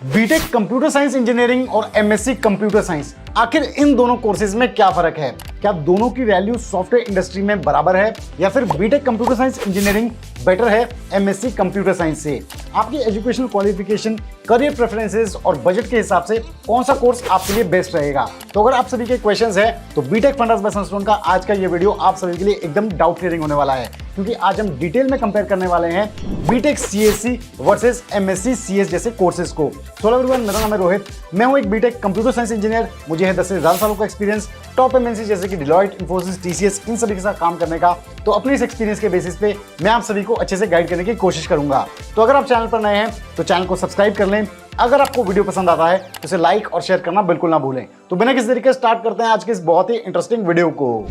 BTech computer science engineering और MSc computer science, आखिर इन दोनों कोर्सेज में क्या फर्क है? क्या दोनों की वैल्यू सॉफ्टवेयर इंडस्ट्री में बराबर है या फिर BTech computer science engineering better है एमएससी कंप्यूटर साइंस से? आपकी एजुकेशनल क्वालिफिकेशन, करियर प्रेफरेंसेस और बजट के हिसाब से कौन सा कोर्स आपके लिए बेस्ट रहेगा? तो अगर आप सभी के क्वेश्चंस है तो बीटेक फंडास बाय सनस्टोन का आज का ये वीडियो आप सभी के लिए एकदम डाउट क्लियरिंग होने वाला है, क्योंकि आज हम डिटेल में कंपेयर करने वाले हैं BTech CSC versus MSc CS जैसे कोर्सेज को। हेलो एवरीवन, मेरा नाम है रोहित, मैं हूं एक बीटेक कंप्यूटर साइंस इंजीनियर। मुझे है 10 से ज्यादा सालों का एक्सपीरियंस टॉप एमएनसी जैसे कि डिलॉयट, इन्फोसिस, टीसीएस, इन सभी के साथ काम करने का। तो अपने इस एक्सपीरियंस के बेसिस पे मैं आप सभी को अच्छे से गाइड करने की कोशिश करूंगा। तो अगर आप चैनल पर नए हैं तो चैनल को सब्सक्राइब कर लें। अगर आपको वीडियो पसंद आता है तो इसे लाइक और शेयर करना बिल्कुल ना भूलें। तो बिना किसी तरीके स्टार्ट करते हैं आज के इस बहुत ही इंटरेस्टिंग वीडियो को।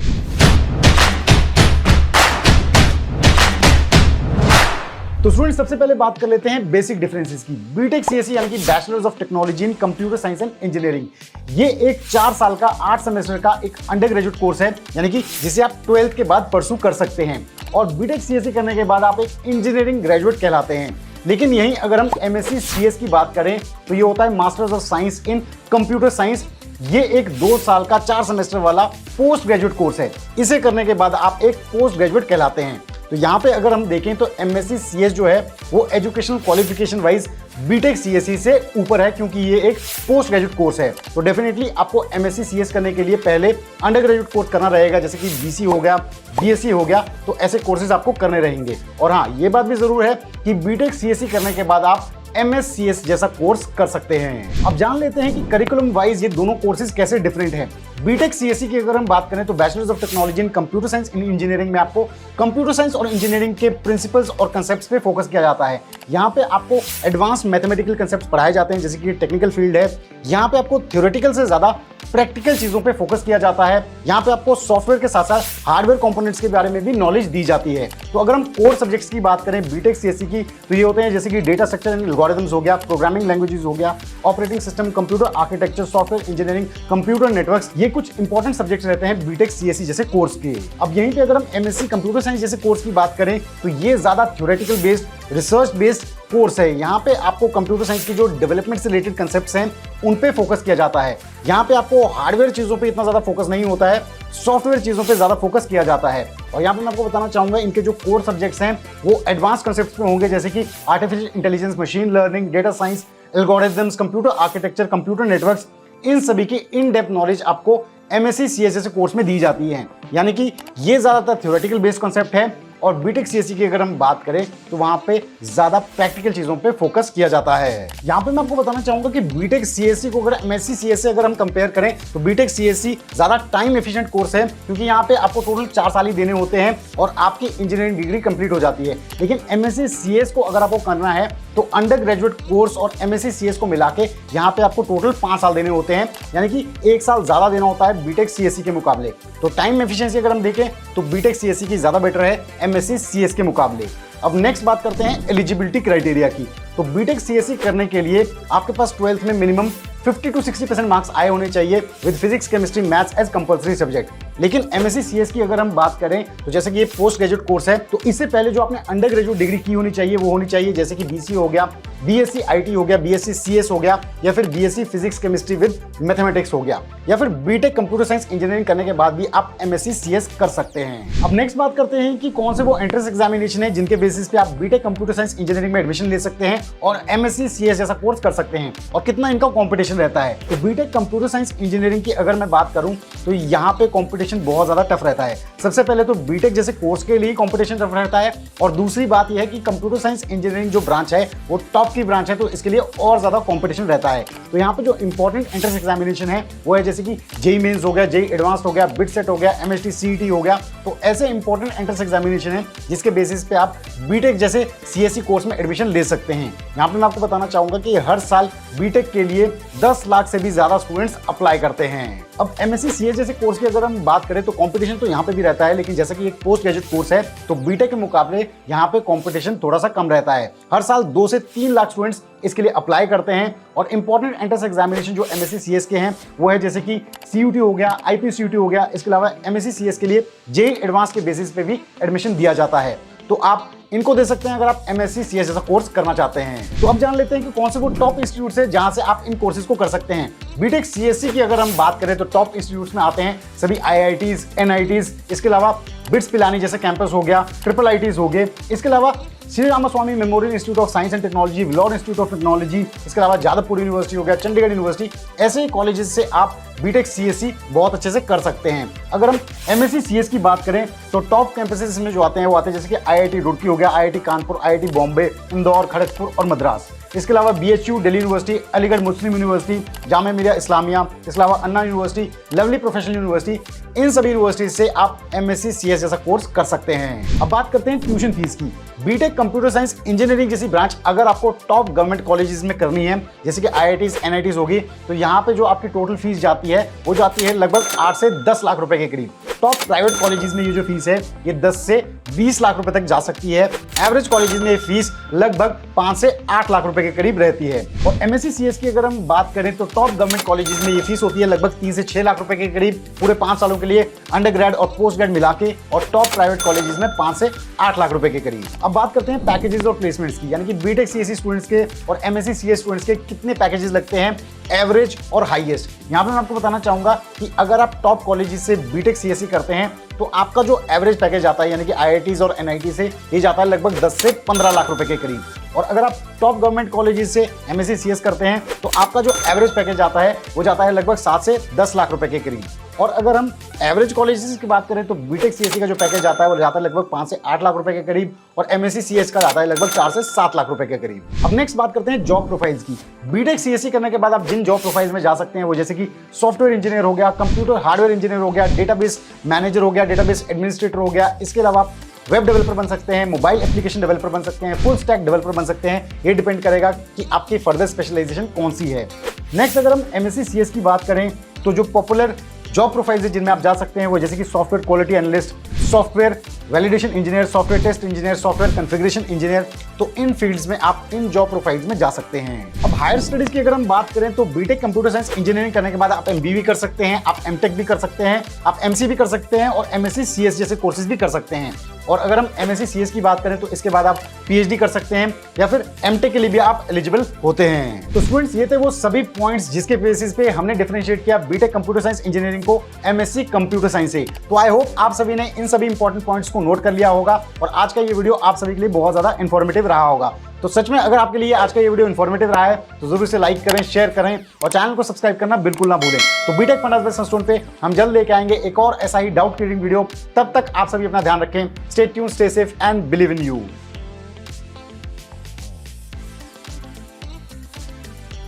तो स्टूडेंट, सबसे पहले बात कर लेते हैं बेसिक डिफरेंसेस की। बीटेक सीएससी यानी कि bachelors of technology in computer science and engineering, ये एक 4 साल का 8 सेमेस्टर का एक अंडर ग्रेजुएट कोर्स है, यानी कि जिसे आप 12th के बाद परसू कर सकते हैं। और बीटेक सीएससी करने के बाद आप एक इंजीनियरिंग ग्रेजुएट कहलाते हैं। लेकिन यहीं अगर हम एमएससी सीएस की बात करें तो ये होता है masters of science in computer science. ये एक 2 साल का 4 सेमेस्टर वाला पोस्ट ग्रेजुएट कोर्स है। इसे करने के बाद आप एक पोस्ट ग्रेजुएट कहलाते हैं। तो यहाँ पे अगर हम देखें तो एमएससी सीएस जो है वो educational qualification wise BTech CSC से ऊपर है, क्योंकि ये एक पोस्ट ग्रेजुएट कोर्स है। तो डेफिनेटली आपको एमएससी सीएस करने के लिए पहले अंडर ग्रेजुएट कोर्स करना रहेगा, जैसे कि बीसी हो गया, बीएससी हो गया। तो ऐसे कोर्सेज आपको करने रहेंगे। और हाँ, ये बात भी जरूर है कि बीटेक सीएससी करने के बाद आप एमएससीएस जैसा कोर्स कर सकते हैं। अब जान लेते हैं कि करिकुलम वाइज ये दोनों कोर्सेज कैसे डिफरेंट हैं। बीटेक सीएससी की अगर हम बात करें तो bachelors of technology in computer science in engineering में आपको कंप्यूटर साइंस और इंजीनियरिंग के प्रिंसिपल्स और कंसेप्ट्स पे फोकस किया जाता है। यहाँ पे आपको एडवांस मैथमेटिकल कंसेप्ट्स पढ़ाए जाते हैं, जैसे कि टेक्निकल फील्ड है। यहाँ पे आपको थ्योरेटिकल से ज्यादा प्रैक्टिकल चीजों पे फोकस किया जाता है। यहाँ पे आपको सॉफ्टवेयर के साथ साथ हार्डवेयर कंपोनेंट्स के बारे में भी नॉलेज दी जाती है। तो अगर हम कोर सब्जेक्ट्स की बात करें बीटेक सीएससी की, तो ये होते हैं जैसे कि डेटा स्ट्रक्चर एंड एल्गोरिथम्स हो गया, प्रोग्रामिंग लैंग्वेजेस हो गया, operating system, computer architecture, software engineering, computer networks. ये कुछ इंपॉर्टेंट सब्जेक्ट्स रहते हैं बीटेक सीएससी जैसे कोर्स के। अब यहीं पे अगर हम एमएससी कंप्यूटर साइंस जैसे कोर्स की बात करें तो ये ज्यादा theoretical based, research based course है। यहाँ पे आपको कंप्यूटर साइंस की जो डेवलपमेंट से रिलेटेड कंसेप्ट्स हैं उन पे फोकस किया जाता है। यहाँ पे आपको हार्डवेयर चीजों पे इतना ज्यादा फोकस नहीं होता है, सॉफ्टवेयर चीजों पे ज्यादा फोकस किया जाता है। और यहाँ पे मैं आपको बताना चाहूंगा इनके जो कोर सब्जेक्ट्स हैं वो एडवांस कंसेप्ट्स में होंगे, जैसे कि artificial intelligence, machine learning, data science, algorithms, computer architecture, computer networks. इन सभी की इन डेप्थ नॉलेज आपको एमएससी सीएस जैसे कोर्स में दी जाती है। यानी कि ये ज्यादातर थ्योरेटिकल बेस्ड कॉन्सेप्ट है। और बीटेक सीएससी की अगर हम बात करें तो वहां पे ज्यादा प्रैक्टिकल चीजों पे फोकस किया जाता है। यहाँ पे मैं आपको बताना चाहूंगा कि बीटेक सीएससी को अगर एमएससी सीएस से अगर हम कंपेयर करें तो बीटेक सीएससी ज्यादा टाइम एफिशिएंट कोर्स है, क्योंकि यहाँ पे आपको टोटल 4 साल ही देने होते हैं और आपकी इंजीनियरिंग डिग्री कंप्लीट हो जाती है। लेकिन एमएससी सीएस को अगर आपको करना है तो अंडर ग्रेजुएट कोर्स और एमएससी सीएस को मिला के यहाँ पे आपको टोटल 5 साल देने होते हैं, यानी कि 1 साल ज्यादा देना होता है बीटेक सीएससी के मुकाबले। तो टाइम एफिशिएंसी अगर हम देखें तो बीटेक सीएससी की ज्यादा बेटर है एमएससी सीएस के मुकाबले। अब नेक्स्ट बात करते हैं एलिजिबिलिटी क्राइटेरिया की। तो बीटेक सीएससी करने के लिए आपके पास 12th में मिनिमम 50 to 60% मार्क्स आए होने चाहिए with physics, chemistry, maths as compulsory subject. लेकिन एमएससी सीएस की अगर हम बात करें तो जैसे कि ये पोस्ट ग्रेजुएट कोर्स है, तो इससे पहले जो आपने अंडर ग्रेजुएट डिग्री की होनी चाहिए वो होनी चाहिए, जैसे कि बीसी हो गया, बीएससी आईटी हो गया, बीएससी सीएस हो गया, या फिर BSc physics chemistry with mathematics हो गया, या फिर बीटेक कंप्यूटर साइंस इंजीनियरिंग करने के बाद भी आप एमएससी सीएस कर सकते हैं। अब नेक्स्ट बात करते हैं कि कौन से वो एंट्रेंस एग्जामिनेशन है जिनके बेसिस पे आप बीटेक कंप्यूटर साइंस इंजीनियरिंग में एडमिशन ले सकते हैं और एमएससी सीएस जैसा कोर्स कर सकते हैं, और कितना इनका कॉम्पिटिशन रहता है। तो बीटेक कंप्यूटर साइंस इंजीनियरिंग की अगर मैं बात करूं तो यहाँ पे कॉम्पिटिशन बहुत ज्यादा टफ रहता है। सबसे पहले तो बीटेक जैसे कोर्स के लिए कॉम्पिटिशन टफ रहता है, और दूसरी बात यह है कि कंप्यूटर साइंस इंजीनियरिंग जो ब्रांच है वो टॉप की ब्रांच है, तो इसके लिए और ज्यादा कॉम्पिटिशन रहता है। तो यहाँ पे जो इंपॉर्टेंट एंट्रेंस एग्जामिनेशन है वो है जैसे कि जेई मेंस हो गया, जेई एडवांस्ड हो गया, बिट सेट हो गया, एमएसटी सीईटी हो गया। तो ऐसे इंपॉर्टेंट एंट्रेंस एग्जामिनेशन है जिसके बेसिस पे आप बीटेक जैसे सीएससी कोर्स में एडमिशन ले सकते हैं। यहाँ पे मैं आपको बताना चाहूंगा कि हर साल बीटेक के लिए 10 लाख से भी ज्यादा स्टूडेंट्स अप्लाई करते हैं। अब एमएससी सीएस जैसे कोर्स की अगर हम बात करें तो कंपटीशन तो यहाँ पे भी रहता है, लेकिन जैसा कि एक पोस्ट ग्रेजुएट कोर्स है तो बीटेक के मुकाबले यहाँ पे कंपटीशन थोड़ा सा कम रहता है। हर साल 2 से 3 लाख स्टूडेंट्स इसके लिए अप्लाई करते हैं। और इंपॉर्टेंट एंट्रेंस एग्जामिनेशन जो एमएससी सीएस के हैं वो है जैसे कि सीयूटी हो गया, आईपीसीयूटी हो गया। इसके अलावा एमएससी सीएस के लिए जेईई एडवांस के बेसिस पे भी एडमिशन दिया जाता है। तो आप इनको दे सकते हैं अगर आप MSc CS जैसा कोर्स करना चाहते हैं। तो अब जान लेते हैं कि कौन से वो टॉप इंस्टीट्यूट है जहां से आप इन कोर्सेज को कर सकते हैं। बीटेक CSE की अगर हम बात करें तो टॉप इंस्टीट्यूट्स में आते हैं सभी IITs, NITs, इसके अलावा बिट्स पिलानी जैसे कैंपस हो गया, IIITs हो गए, इसके अलावा Shri Ramaswamy memorial institute of science and technology, Vellore institute of technology, इसके अलावा जादवपुर यूनिवर्सिटी हो गया, चंडीगढ़ यूनिवर्सिटी, ऐसे कॉलेजेस से आप बीटेक CSE बहुत अच्छे से कर सकते हैं। अगर हम MSc CS की बात करें तो टॉप कैंपसेस में जो आते हैं वो आते हैं जैसे कि IIT रुड़की हो गया, IIT कानपुर, IIT बॉम्बे, इंदौर, खड़गपुर और मद्रास। इसके अलावा BHU दिल्ली यूनिवर्सिटी, अलीगढ़ मुस्लिम यूनिवर्सिटी, जामिया मिलिया इस्लामिया, इसके अलावा अन्ना यूनिवर्सिटी, लवली प्रोफेशनल यूनिवर्सिटी, इन सभी यूनिवर्सिटी से आप MSc CS जैसा कोर्स कर सकते हैं। अब बात करते हैं ट्यूशन फीस की। बीटेक कंप्यूटर साइंस इंजीनियरिंग जैसी ब्रांच अगर आपको टॉप गवर्नमेंट कॉलेजेस में करनी है जैसे कि IITs, NITs होगी, तो यहाँ पे जो आपकी टोटल फीस जाती है वो जाती है लगभग 8 से 10 लाख रुपए के करीब। टॉप प्राइवेट कॉलेजेस में ये जो फीस है ये 10 से 20 लाख रुपए तक जा सकती है। एवरेज कॉलेजेस में ये फीस लगभग 5 से 8 लाख रुपए के करीब रहती है। और MSc CS की अगर हम बात करें तो टॉप गवर्नमेंट कॉलेजेस में ये फीस होती है लगभग 3 से 6 लाख रुपए के करीब पूरे 5 सालों के लिए, अंडर ग्रेड और पोस्ट ग्रेड मिला के, और टॉप प्राइवेट कॉलेजेस में 5 से 8 लाख रुपए के करीब। अब बात करते हैं पैकेजेस और प्लेसमेंट्स की, यानी कि बीटेक CSE स्टूडेंट्स के और MSc CS स्टूडेंट्स के कितने पैकेजेस लगते हैं, एवरेज और हाईएस्ट। यहाँ पे मैं आपको बताना चाहूंगा कि अगर आप टॉप कॉलेजेस से बीटेक CSE करते हैं तो आपका जो एवरेज पैकेज आता है यानी कि IITs और NIT से ये जाता है लगभग 10 से 15 लाख रुपए के करीब। और अगर आप टॉप गवर्नमेंट कॉलेजेस से MSc CS करते हैं तो आपका जो एवरेज पैकेज आता है वो जाता है लगभग 7 से 10 लाख रुपए के करीब। और अगर हम एवरेज कॉलेजेस की बात करें तो बीटेक CSE का जो पैकेज आता है वो जाता है लगभग 5 से 8 लाख रुपए के करीब, और MSc CS का जाता है लगभग 4 से 7 लाख रुपए के करीब। अब नेक्स्ट बात करते हैं जॉब प्रोफाइल्स की। बीटेक CSE करने के बाद आप जिन जॉब प्रोफाइल्स में जा सकते हैं वो जैसे कि सॉफ्टवेयर इंजीनियर हो गया, कंप्यूटर हार्डवेयर इंजीनियर हो गया, डेटाबेस मैनेजर हो गया, डेटाबेस एडमिनिस्ट्रेटर हो गया, इसके अलावा वेब डेवलपर बन सकते हैं, मोबाइल एप्लीकेशन डेवलपर बन सकते हैं, फुल स्टैक डेवलपर बन सकते हैं। ये डिपेंड करेगा कि आपकी फर्दर स्पेशलाइजेशन कौन सी है। नेक्स्ट अगर हम MSc CS की बात करें तो जो पॉपुलर जॉब प्रोफाइल्स जिनमें आप जा सकते हैं वो जैसे कि software quality analyst, software validation engineer, software test engineer, software configuration engineer, तो इन फील्ड्स में आप इन जॉब प्रोफाइल्स में जा सकते हैं। अब हायर स्टडीज की अगर हम बात करें तो बीटेक कंप्यूटर साइंस इंजीनियरिंग करने के बाद आप MBA भी कर सकते हैं, आप MTech भी कर सकते हैं, आप MC भी कर सकते हैं और MSc CS जैसे कोर्सेज भी कर सकते हैं। और अगर हम MSc CS की बात करें तो इसके बाद आप PhD कर सकते हैं या फिर MTech के लिए भी आप एलिजिबल होते हैं। तो स्टूडेंट्स ये थे वो सभी पॉइंट्स जिसके बेसिस पे हमने डिफरेंशिएट किया बीटेक कंप्यूटर साइंस इंजीनियरिंग को MSc कंप्यूटर साइंस से। तो आई होप आप सभी ने इन सभी इंपॉर्टेंट पॉइंट्स को नोट कर लिया होगा और आज का ये वीडियो आप सभी के लिए बहुत ज्यादा इंफॉर्मेटिव रहा होगा। तो सच में अगर आपके लिए आज का ये वीडियो इंफॉर्मेटिव रहा है तो जरूर से लाइक करें, शेयर करें और चैनल को सब्सक्राइब करना बिल्कुल ना भूलें। तो बीटेक फंडामेंटल्स संस्टोन पे हम जल्द लेके आएंगे एक और ऐसा ही डाउट क्लियरिंग वीडियो। तब तक आप सभी अपना ध्यान रखें। Stay tuned, stay safe and believe in you.